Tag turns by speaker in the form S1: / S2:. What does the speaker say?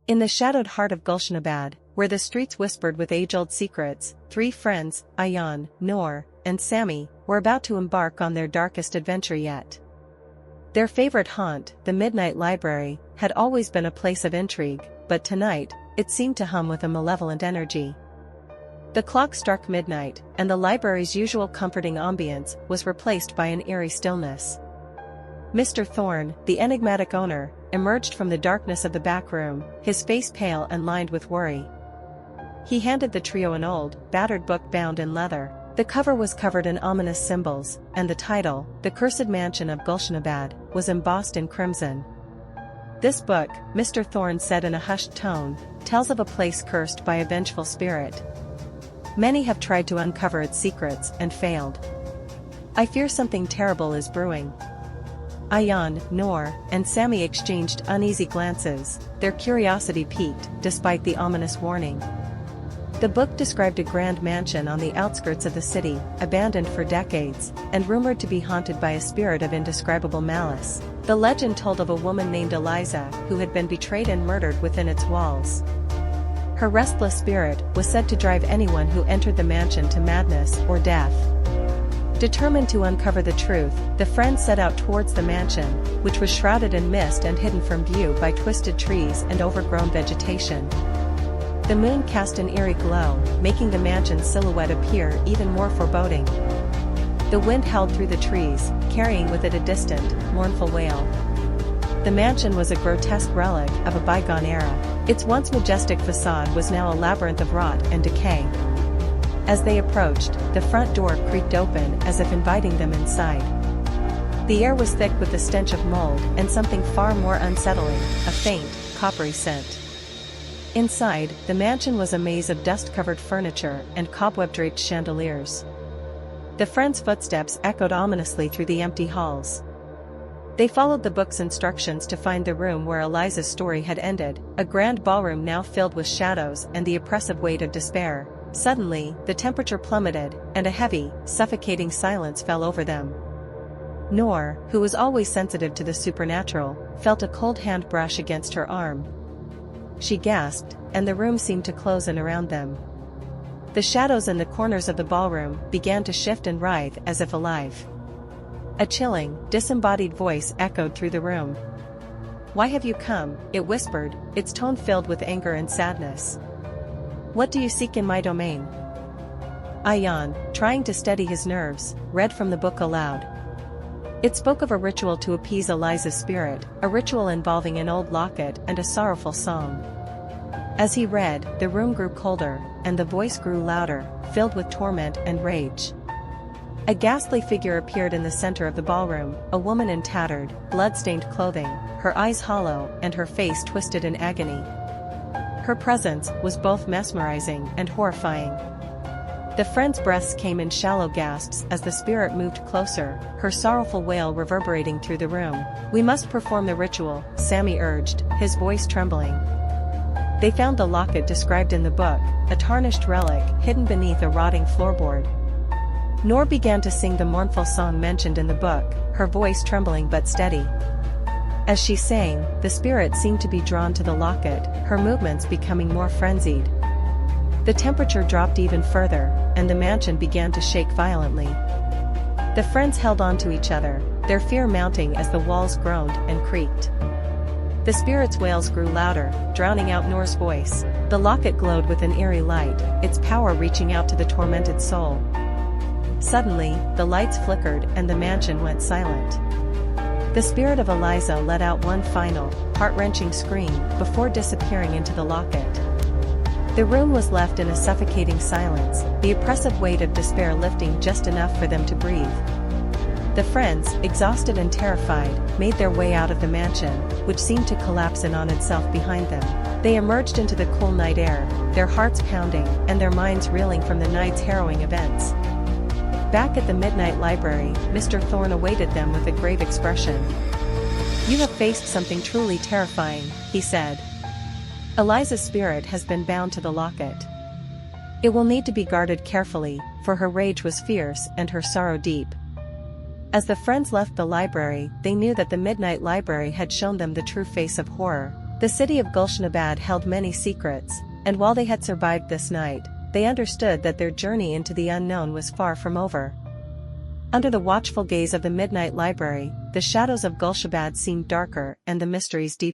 S1: In the shadowed heart of Gulshanabad, where the streets whispered with age-old secrets, three friends, Ayaan, Noor, and Sami, were about to embark on their darkest adventure yet. Their favorite haunt, the Midnight Library, had always been a place of intrigue, but tonight, it seemed to hum with a malevolent energy. The clock struck midnight, and the library's usual comforting ambience was replaced by an eerie stillness. Mr. Thorne, the enigmatic owner, emerged from the darkness of the back room, his face pale and lined with worry. He handed the trio an old, battered book bound in leather. The cover was covered in ominous symbols, and the title, The Cursed Mansion of Gulshanabad, was embossed in crimson. "This book," Mr. Thorne said in a hushed tone, "tells of a place cursed by a vengeful spirit. Many have tried to uncover its secrets and failed. I fear something terrible is brewing." Ayaan, Noor, and Sami exchanged uneasy glances, their curiosity piqued, despite the ominous warning. The book described a grand mansion on the outskirts of the city, abandoned for decades, and rumored to be haunted by a spirit of indescribable malice. The legend told of a woman named Eliza who had been betrayed and murdered within its walls. Her restless spirit was said to drive anyone who entered the mansion to madness or death. Determined to uncover the truth, the friends set out towards the mansion, which was shrouded in mist and hidden from view by twisted trees and overgrown vegetation. The moon cast an eerie glow, making the mansion's silhouette appear even more foreboding. The wind howled through the trees, carrying with it a distant, mournful wail. The mansion was a grotesque relic of a bygone era. Its once majestic facade was now a labyrinth of rot and decay. As they approached, the front door creaked open as if inviting them inside. The air was thick with the stench of mold and something far more unsettling, a faint, coppery scent. Inside, the mansion was a maze of dust-covered furniture and cobweb-draped chandeliers. The friends' footsteps echoed ominously through the empty halls. They followed the book's instructions to find the room where Eliza's story had ended, a grand ballroom now filled with shadows and the oppressive weight of despair. Suddenly, the temperature plummeted, and a heavy, suffocating silence fell over them. Noor, who was always sensitive to the supernatural, felt a cold hand brush against her arm. She gasped, and the room seemed to close in around them. The shadows in the corners of the ballroom began to shift and writhe as if alive. A chilling, disembodied voice echoed through the room. "Why have you come?" it whispered, its tone filled with anger and sadness. "What do you seek in my domain?" Ayaan, trying to steady his nerves, read from the book aloud. It spoke of a ritual to appease Eliza's spirit, a ritual involving an old locket and a sorrowful song. As he read, the room grew colder, and the voice grew louder, filled with torment and rage. A ghastly figure appeared in the center of the ballroom, a woman in tattered, blood-stained clothing, her eyes hollow and her face twisted in agony. Her presence was both mesmerizing and horrifying. The friends' breaths came in shallow gasps as the spirit moved closer, her sorrowful wail reverberating through the room. "We must perform the ritual," Sami urged, his voice trembling. They found the locket described in the book, a tarnished relic hidden beneath a rotting floorboard. Noor began to sing the mournful song mentioned in the book, her voice trembling but steady. As she sang, the spirit seemed to be drawn to the locket, her movements becoming more frenzied. The temperature dropped even further, and the mansion began to shake violently. The friends held on to each other, their fear mounting as the walls groaned and creaked. The spirit's wails grew louder, drowning out Noor's voice. The locket glowed with an eerie light, its power reaching out to the tormented soul. Suddenly, the lights flickered and the mansion went silent. The spirit of Eliza let out one final, heart-wrenching scream before disappearing into the locket. The room was left in a suffocating silence, the oppressive weight of despair lifting just enough for them to breathe. The friends, exhausted and terrified, made their way out of the mansion, which seemed to collapse in on itself behind them. They emerged into the cool night air, their hearts pounding and their minds reeling from the night's harrowing events. Back at the Midnight Library, Mr. Thorne awaited them with a grave expression. "You have faced something truly terrifying," he said. "Eliza's spirit has been bound to the locket. It will need to be guarded carefully, for her rage was fierce and her sorrow deep." As the friends left the library, they knew that the Midnight Library had shown them the true face of horror. The city of Gulshanabad held many secrets, and while they had survived this night, they understood that their journey into the unknown was far from over. Under the watchful gaze of the Midnight Library, the shadows of Gulshanabad seemed darker and the mysteries deeper.